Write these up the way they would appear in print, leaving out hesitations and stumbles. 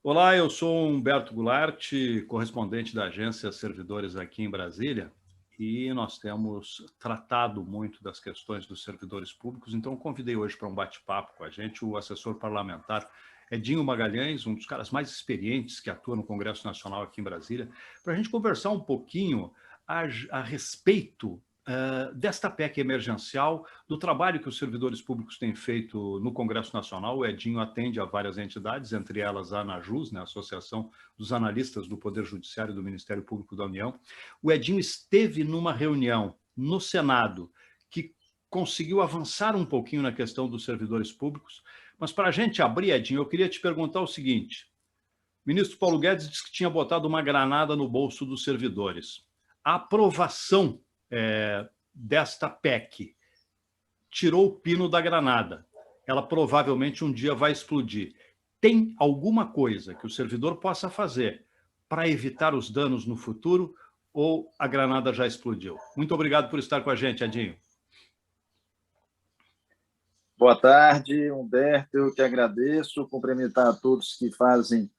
Olá, eu sou Humberto Goulart, correspondente da agência Servidores aqui em Brasília, e nós temos tratado muito das questões dos servidores públicos, então eu convidei hoje para um bate-papo com a gente o assessor parlamentar Edinho Magalhães, um dos caras mais experientes que atua no Congresso Nacional aqui em Brasília, para a gente conversar um pouquinho a respeito desta PEC emergencial, do trabalho que os servidores públicos têm feito no Congresso Nacional. O Edinho atende a várias entidades, entre elas a ANAJUS, né, a Associação dos Analistas do Poder Judiciário e do Ministério Público da União. O Edinho esteve numa reunião no Senado que conseguiu avançar um pouquinho na questão dos servidores públicos, mas para a gente abrir, Edinho, eu queria te perguntar o seguinte: o ministro Paulo Guedes disse que tinha botado uma granada no bolso dos servidores. A aprovação desta PEC tirou o pino da granada. Ela provavelmente um dia vai explodir. Tem alguma coisa que o servidor possa fazer para evitar os danos no futuro ou a granada já explodiu? Muito obrigado por estar com a gente, Edinho. Boa tarde, Humberto, eu que agradeço, cumprimentar a todos que fazem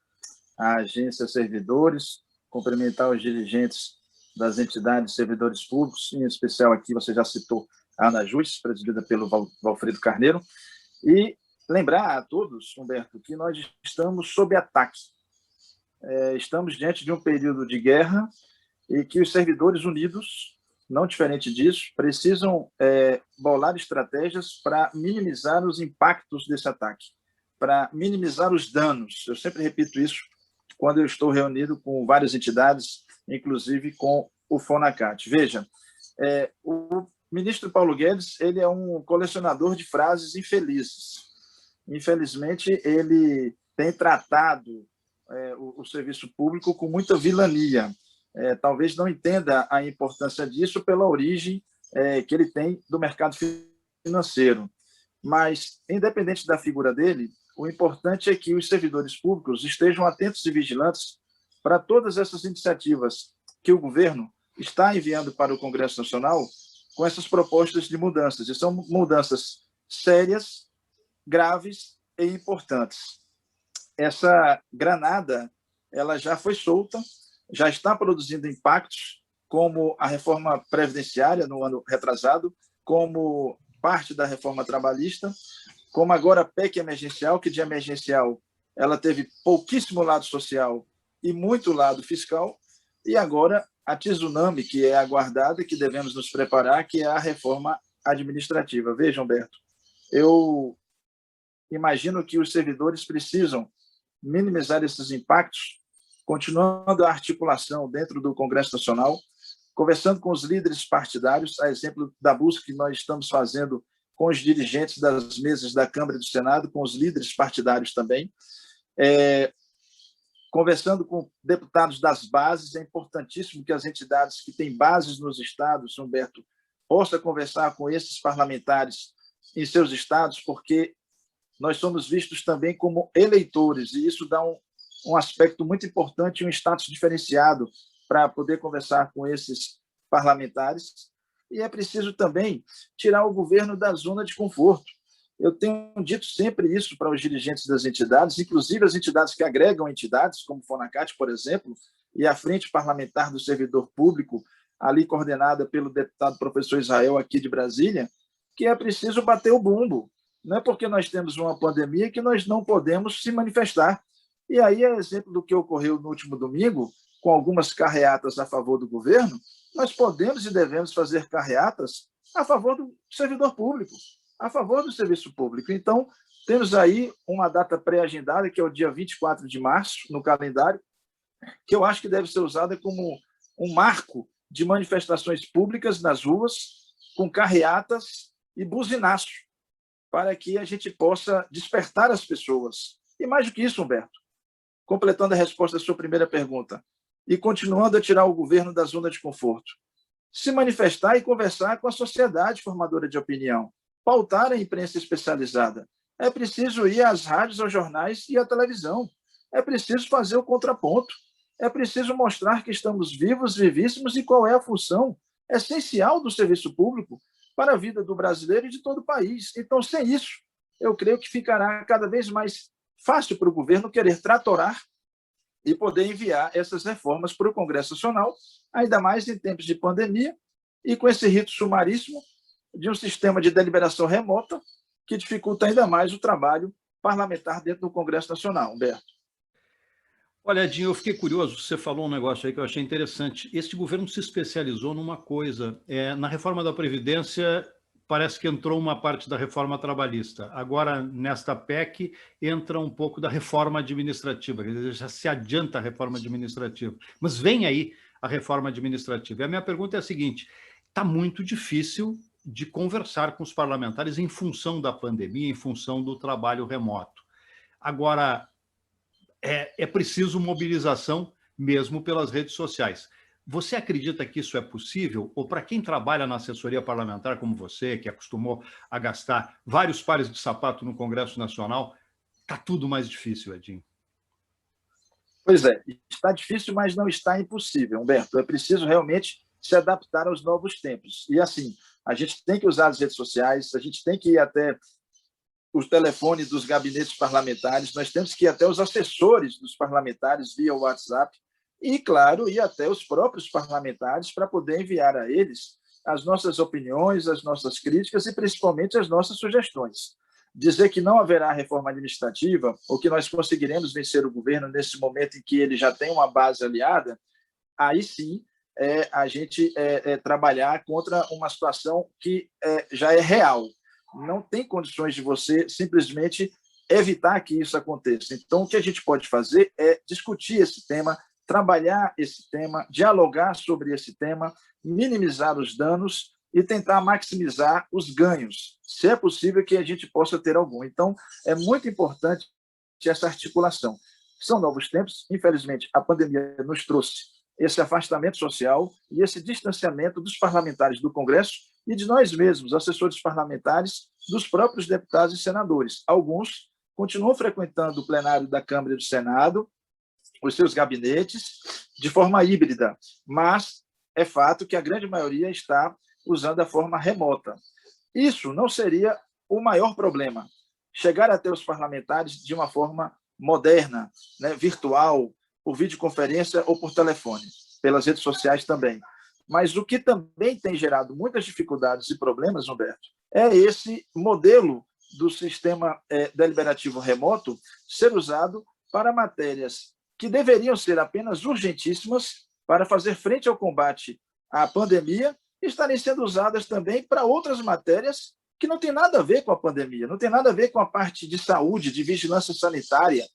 a agência Servidores, cumprimentar os dirigentes das entidades de servidores públicos, em especial aqui você já citou a ANAJUS, presidida pelo Valfredo Carneiro, e lembrar a todos, Humberto, que nós estamos sob ataque. Estamos diante de um período de guerra e que os servidores unidos, não diferente disso, precisam bolar estratégias para minimizar os impactos desse ataque, para minimizar os danos. Eu sempre repito isso quando eu estou reunido com várias entidades, inclusive com o FONACAT. Veja, o ministro Paulo Guedes ele é um colecionador de frases infelizes. Infelizmente, ele tem tratado o serviço público com muita vilania. Talvez não entenda a importância disso pela origem que ele tem do mercado financeiro. Mas, independente da figura dele, o importante é que os servidores públicos estejam atentos e vigilantes para todas essas iniciativas que o governo está enviando para o Congresso Nacional com essas propostas de mudanças. E são mudanças sérias, graves e importantes. Essa granada ela já foi solta, já está produzindo impactos, como a reforma previdenciária no ano retrasado, como parte da reforma trabalhista, como agora a PEC emergencial, que de emergencial ela teve pouquíssimo lado social e muito lado fiscal, e agora a tsunami, que é aguardada e que devemos nos preparar, que é a reforma administrativa. Veja, Humberto, eu imagino que os servidores precisam minimizar esses impactos, continuando a articulação dentro do Congresso Nacional, conversando com os líderes partidários, a exemplo da busca que nós estamos fazendo com os dirigentes das mesas da Câmara e do Senado, com os líderes partidários também, conversando com deputados das bases. É importantíssimo que as entidades que têm bases nos estados, Humberto, possam conversar com esses parlamentares em seus estados, porque nós somos vistos também como eleitores, e isso dá um aspecto muito importante, um status diferenciado para poder conversar com esses parlamentares. E é preciso também tirar o governo da zona de conforto. Eu tenho dito sempre isso para os dirigentes das entidades, inclusive as entidades que agregam entidades, como o FONACAT, por exemplo, e a Frente Parlamentar do Servidor Público, ali coordenada pelo deputado professor Israel, aqui de Brasília, que é preciso bater o bumbo. Não é porque nós temos uma pandemia que nós não podemos se manifestar. E aí é exemplo do que ocorreu no último domingo, com algumas carreatas a favor do governo. Nós podemos e devemos fazer carreatas a favor do servidor público, a favor do serviço público. Então, temos aí uma data pré-agendada, que é o dia 24 de março, no calendário, que eu acho que deve ser usada como um marco de manifestações públicas nas ruas, com carreatas e buzinaço, para que a gente possa despertar as pessoas. E mais do que isso, Humberto, completando a resposta à sua primeira pergunta, e continuando a tirar o governo da zona de conforto, se manifestar e conversar com a sociedade formadora de opinião, pautar a imprensa especializada. É preciso ir às rádios, aos jornais e à televisão. É preciso fazer o contraponto. É preciso mostrar que estamos vivos, vivíssimos, e qual é a função essencial do serviço público para a vida do brasileiro e de todo o país. Então, sem isso, eu creio que ficará cada vez mais fácil para o governo querer tratorar e poder enviar essas reformas para o Congresso Nacional, ainda mais em tempos de pandemia e com esse rito sumaríssimo de um sistema de deliberação remota que dificulta ainda mais o trabalho parlamentar dentro do Congresso Nacional, Humberto. Olha, Edinho, eu fiquei curioso, você falou um negócio aí que eu achei interessante. Este governo se especializou numa coisa, na reforma da Previdência parece que entrou uma parte da reforma trabalhista. Agora, nesta PEC, entra um pouco da reforma administrativa, quer dizer, já se adianta a reforma administrativa. Mas vem aí a reforma administrativa. E a minha pergunta é a seguinte, está muito difícil de conversar com os parlamentares em função da pandemia, em função do trabalho remoto. Agora, é preciso mobilização mesmo pelas redes sociais. Você acredita que isso é possível? Ou para quem trabalha na assessoria parlamentar como você, que acostumou a gastar vários pares de sapato no Congresso Nacional, está tudo mais difícil, Edinho? Pois é, está difícil, mas não está impossível, Humberto. É preciso realmente se adaptar aos novos tempos. E assim, a gente tem que usar as redes sociais, a gente tem que ir até os telefones dos gabinetes parlamentares, nós temos que ir até os assessores dos parlamentares via WhatsApp e, claro, ir até os próprios parlamentares para poder enviar a eles as nossas opiniões, as nossas críticas e, principalmente, as nossas sugestões. Dizer que não haverá reforma administrativa ou que nós conseguiremos vencer o governo nesse momento em que ele já tem uma base aliada, aí sim a gente trabalhar contra uma situação que já é real. Não tem condições de você simplesmente evitar que isso aconteça. Então, o que a gente pode fazer é discutir esse tema, trabalhar esse tema, dialogar sobre esse tema, minimizar os danos e tentar maximizar os ganhos, se é possível que a gente possa ter algum. Então, é muito importante essa articulação. São novos tempos, infelizmente, a pandemia nos trouxe esse afastamento social e esse distanciamento dos parlamentares do Congresso e de nós mesmos, assessores parlamentares, dos próprios deputados e senadores. Alguns continuam frequentando o plenário da Câmara e do Senado, os seus gabinetes, de forma híbrida, mas é fato que a grande maioria está usando a forma remota. Isso não seria o maior problema, chegar até os parlamentares de uma forma moderna, né, virtual, por videoconferência ou por telefone, pelas redes sociais também. Mas o que também tem gerado muitas dificuldades e problemas, Humberto, é esse modelo do sistema deliberativo remoto ser usado para matérias que deveriam ser apenas urgentíssimas para fazer frente ao combate à pandemia e estarem sendo usadas também para outras matérias que não tem nada a ver com a pandemia, não tem nada a ver com a parte de saúde, de vigilância sanitária.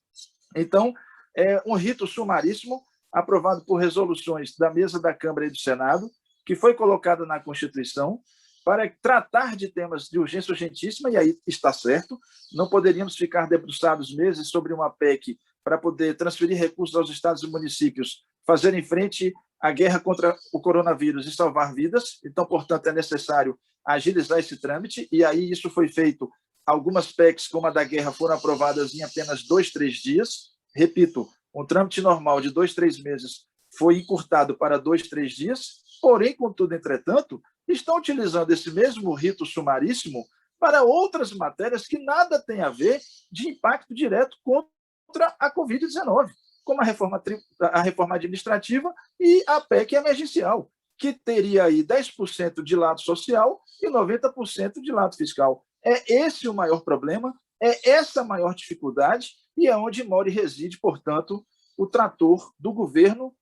Então, é um rito sumaríssimo aprovado por resoluções da mesa da Câmara e do Senado, que foi colocado na Constituição para tratar de temas de urgência urgentíssima, e aí está certo, não poderíamos ficar debruçados meses sobre uma PEC para poder transferir recursos aos estados e municípios, fazerem frente à guerra contra o coronavírus e salvar vidas. Então, portanto, é necessário agilizar esse trâmite, e aí isso foi feito. Algumas PECs, como a da guerra, foram aprovadas em apenas 2, 3 dias. Repito, um trâmite normal de 2, 3 meses foi encurtado para 2, 3 dias, porém, contudo, entretanto, estão utilizando esse mesmo rito sumaríssimo para outras matérias que nada têm a ver de impacto direto contra a Covid-19, como a reforma administrativa e a PEC emergencial, que teria aí 10% de lado social e 90% de lado fiscal. É esse o maior problema, é essa a maior dificuldade e é onde mora e reside, portanto, o trator do governo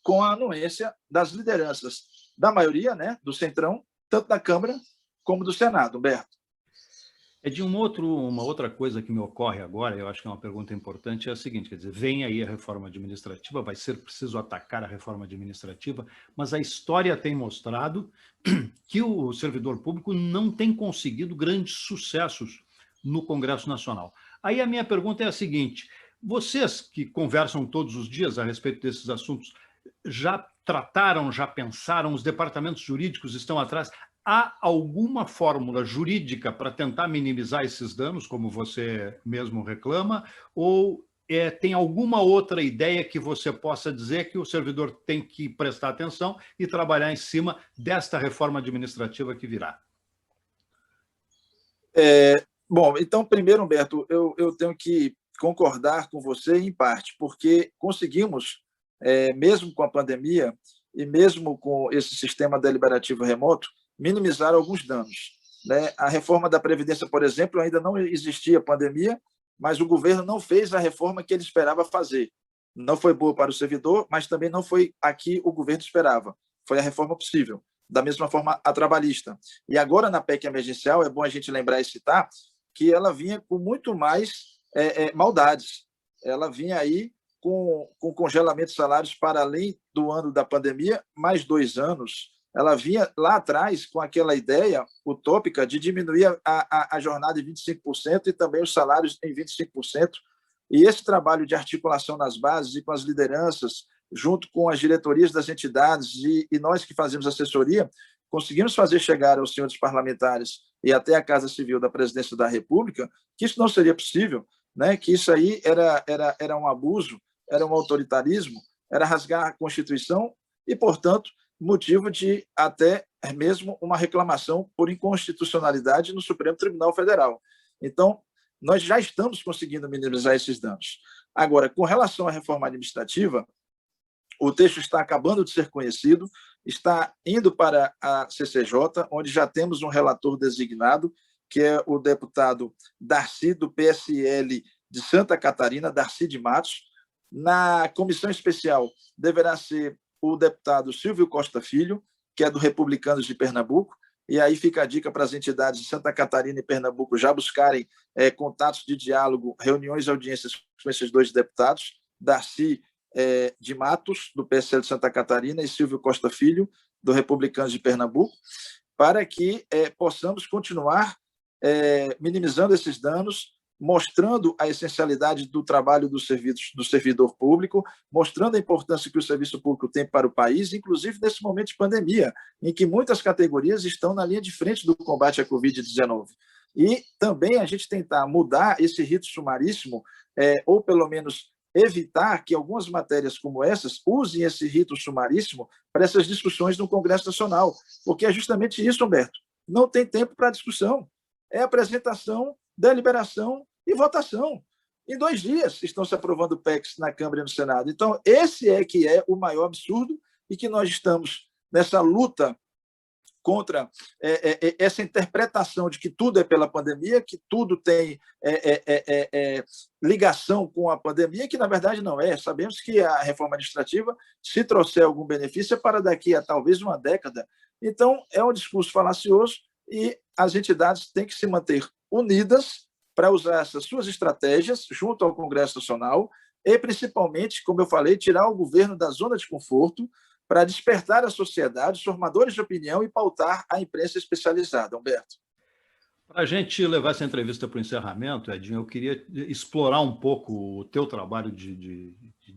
com a anuência das lideranças da maioria, né, do Centrão, tanto da Câmara como do Senado, Humberto. De uma outra coisa que me ocorre agora, eu acho que é uma pergunta importante, é a seguinte, quer dizer, vem aí a reforma administrativa, vai ser preciso atacar a reforma administrativa, mas a história tem mostrado que o servidor público não tem conseguido grandes sucessos no Congresso Nacional. Aí a minha pergunta é a seguinte, vocês que conversam todos os dias a respeito desses assuntos, já trataram, já pensaram, os departamentos jurídicos estão atrás, há alguma fórmula jurídica para tentar minimizar esses danos, como você mesmo reclama, ou tem alguma outra ideia que você possa dizer que o servidor tem que prestar atenção e trabalhar em cima desta reforma administrativa que virá? Bom, então, primeiro, Humberto, eu tenho que concordar com você em parte, porque conseguimos, mesmo com a pandemia e mesmo com esse sistema deliberativo remoto, minimizar alguns danos, né? A reforma da Previdência, por exemplo, ainda não existia pandemia, mas o governo não fez a reforma que ele esperava fazer. Não foi boa para o servidor, mas também não foi a que o governo esperava. Foi a reforma possível. Da mesma forma, a trabalhista. E agora, na PEC emergencial, é bom a gente lembrar e citar que ela vinha com muito mais maldades. Ela vinha aí com congelamento de salários para além do ano da pandemia, mais 2 anos. Ela vinha lá atrás com aquela ideia utópica de diminuir a jornada em 25% e também os salários em 25%. E esse trabalho de articulação nas bases e com as lideranças, junto com as diretorias das entidades e nós que fazemos assessoria, conseguimos fazer chegar aos senhores parlamentares e até a Casa Civil da Presidência da República que isso não seria possível, né? Que isso aí era um abuso, era um autoritarismo, era rasgar a Constituição e, portanto, motivo de até mesmo uma reclamação por inconstitucionalidade no Supremo Tribunal Federal. Então, nós já estamos conseguindo minimizar esses danos. Agora, com relação à reforma administrativa, o texto está acabando de ser conhecido, está indo para a CCJ, onde já temos um relator designado, que é o deputado Darcy, do PSL de Santa Catarina, Darcy de Matos. Na comissão especial deverá ser o deputado Silvio Costa Filho, que é do Republicanos de Pernambuco, e aí fica a dica para as entidades de Santa Catarina e Pernambuco já buscarem contatos de diálogo, reuniões e audiências com esses 2 deputados, Darcy de Matos, do PSL de Santa Catarina, e Silvio Costa Filho, do Republicanos de Pernambuco, para que possamos continuar minimizando esses danos, mostrando a essencialidade do trabalho do servidor público, mostrando a importância que o serviço público tem para o país, inclusive nesse momento de pandemia, em que muitas categorias estão na linha de frente do combate à Covid-19. E também a gente tentar mudar esse rito sumaríssimo, ou pelo menos evitar que algumas matérias como essas usem esse rito sumaríssimo para essas discussões no Congresso Nacional, porque é justamente isso, Humberto. Não tem tempo para discussão. É apresentação, deliberação e votação. Em 2 dias estão se aprovando PECs na Câmara e no Senado. Então, esse que é o maior absurdo e que nós estamos nessa luta contra essa interpretação de que tudo é pela pandemia, que tudo tem ligação com a pandemia, que na verdade não é. Sabemos que a reforma administrativa, se trouxer algum benefício, é para daqui a talvez uma década. Então, é um discurso falacioso e as entidades têm que se manter unidas para usar essas suas estratégias junto ao Congresso Nacional e, principalmente, como eu falei, tirar o governo da zona de conforto para despertar a sociedade, os formadores de opinião e pautar a imprensa especializada. Humberto. Para a gente levar essa entrevista para o encerramento, Edinho, eu queria explorar um pouco o teu trabalho de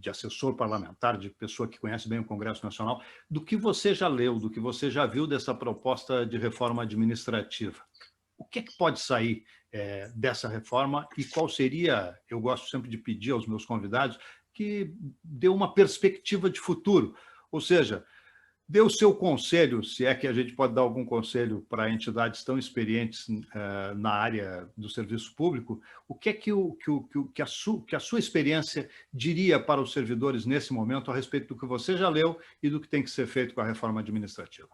assessor parlamentar, de pessoa que conhece bem o Congresso Nacional, do que você já leu, do que você já viu dessa proposta de reforma administrativa. O que é que pode sair dessa reforma e qual seria, eu gosto sempre de pedir aos meus convidados, que dê uma perspectiva de futuro, ou seja, dê o seu conselho, se é que a gente pode dar algum conselho para entidades tão experientes na área do serviço público, o que é que a sua experiência diria para os servidores nesse momento a respeito do que você já leu e do que tem que ser feito com a reforma administrativa?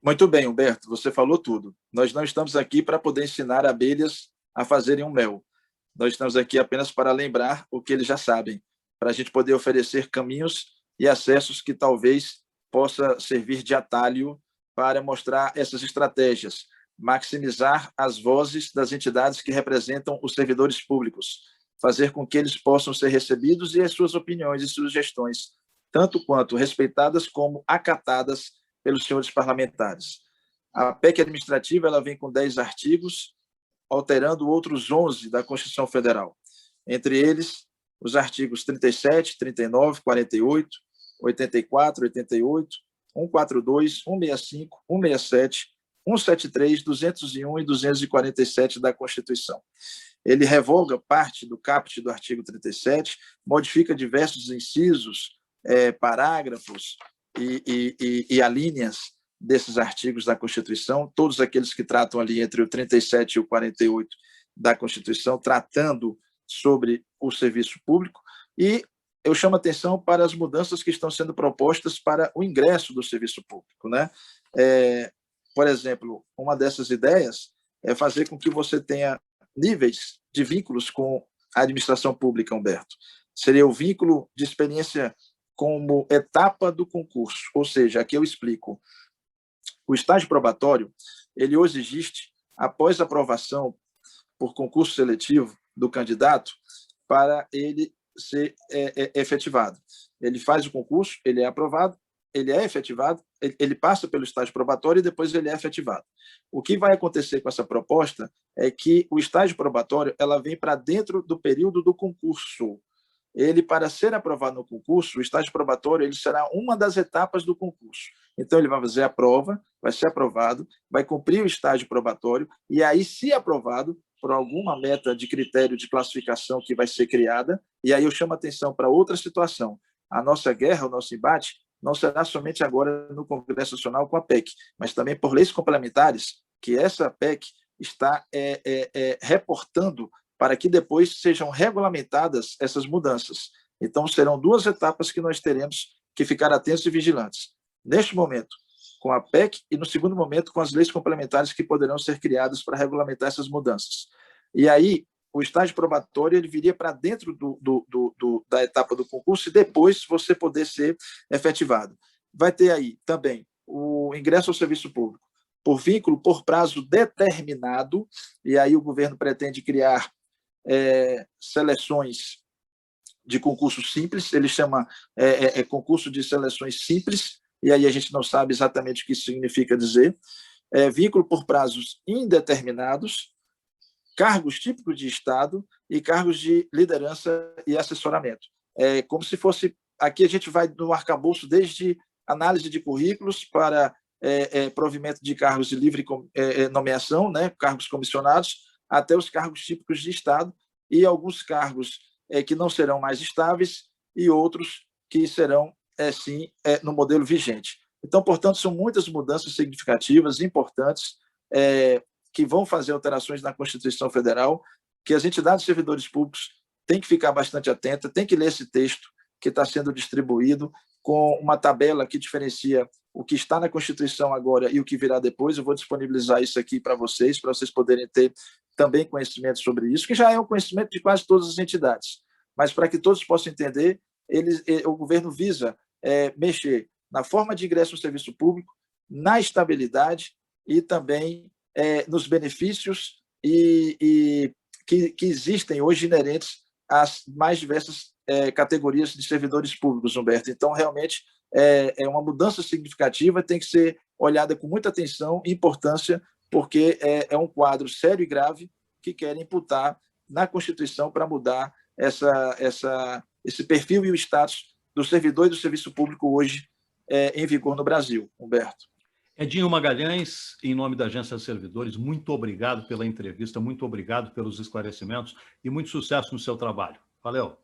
Muito bem, Humberto, você falou tudo. Nós não estamos aqui para poder ensinar abelhas a fazerem um mel. Nós estamos aqui apenas para lembrar o que eles já sabem, para a gente poder oferecer caminhos e acessos que talvez possa servir de atalho para mostrar essas estratégias, maximizar as vozes das entidades que representam os servidores públicos, fazer com que eles possam ser recebidos e as suas opiniões e sugestões, tanto quanto respeitadas como acatadas pelos senhores parlamentares. A PEC administrativa ela vem com 10 artigos, alterando outros 11 da Constituição Federal, entre eles os artigos 37, 39, 48, 84, 88, 142, 165, 167, 173, 201 e 247 da Constituição. Ele revoga parte do caput do artigo 37, modifica diversos incisos, parágrafos e alíneas desses artigos da Constituição, todos aqueles que tratam ali entre o 37 e o 48 da Constituição, tratando sobre o serviço público, e eu chamo a atenção para as mudanças que estão sendo propostas para o ingresso do serviço público, né? Por exemplo, uma dessas ideias é fazer com que você tenha níveis de vínculos com a administração pública, Humberto. Seria o vínculo de experiência como etapa do concurso, ou seja, aqui eu explico. O estágio probatório, ele hoje existe após a aprovação por concurso seletivo do candidato para ele ser efetivado. Ele faz o concurso, ele é aprovado, ele é efetivado, ele passa pelo estágio probatório e depois ele é efetivado. O que vai acontecer com essa proposta é que o estágio probatório ela vem para dentro do período do concurso. Ele, para ser aprovado no concurso, o estágio probatório ele será uma das etapas do concurso. Então, ele vai fazer a prova, vai ser aprovado, vai cumprir o estágio probatório, e aí, se aprovado, por alguma meta de critério de classificação que vai ser criada, e aí eu chamo a atenção para outra situação. A nossa guerra, o nosso embate, não será somente agora no Congresso Nacional com a PEC, mas também por leis complementares, que essa PEC está reportando para que depois sejam regulamentadas essas mudanças. Então, serão duas etapas que nós teremos que ficar atentos e vigilantes. Neste momento, com a PEC, e no segundo momento, com as leis complementares que poderão ser criadas para regulamentar essas mudanças. E aí, o estágio probatório ele viria para dentro da etapa do concurso e depois você poder ser efetivado. Vai ter aí também o ingresso ao serviço público por vínculo por prazo determinado, e aí o governo pretende criar seleções de concurso simples, ele chama concurso de seleções simples, e aí a gente não sabe exatamente o que isso significa dizer, vínculo por prazos indeterminados, cargos típicos de Estado e cargos de liderança e assessoramento. Como se fosse, aqui a gente vai no arcabouço desde análise de currículos para provimento de cargos de livre nomeação, né, cargos comissionados, até os cargos típicos de Estado e alguns cargos que não serão mais estáveis e outros que serão, sim, no modelo vigente. Então, portanto, são muitas mudanças significativas, importantes, que vão fazer alterações na Constituição Federal, que as entidades de servidores públicos têm que ficar bastante atentas, têm que ler esse texto que está sendo distribuído, com uma tabela que diferencia o que está na Constituição agora e o que virá depois. Eu vou disponibilizar isso aqui para vocês poderem ter também conhecimento sobre isso, que já é um conhecimento de quase todas as entidades. Mas para que todos possam entender, o governo visa mexer na forma de ingresso no serviço público, na estabilidade e também nos benefícios que existem hoje inerentes às mais diversas categorias de servidores públicos, Humberto. Então, realmente, é uma mudança significativa, tem que ser olhada com muita atenção e importância, porque é um quadro sério e grave que querem imputar na Constituição para mudar esse perfil e o status do servidor e do serviço público hoje em vigor no Brasil, Humberto. Edinho Magalhães, em nome da Agência de Servidores, muito obrigado pela entrevista, muito obrigado pelos esclarecimentos e muito sucesso no seu trabalho. Valeu!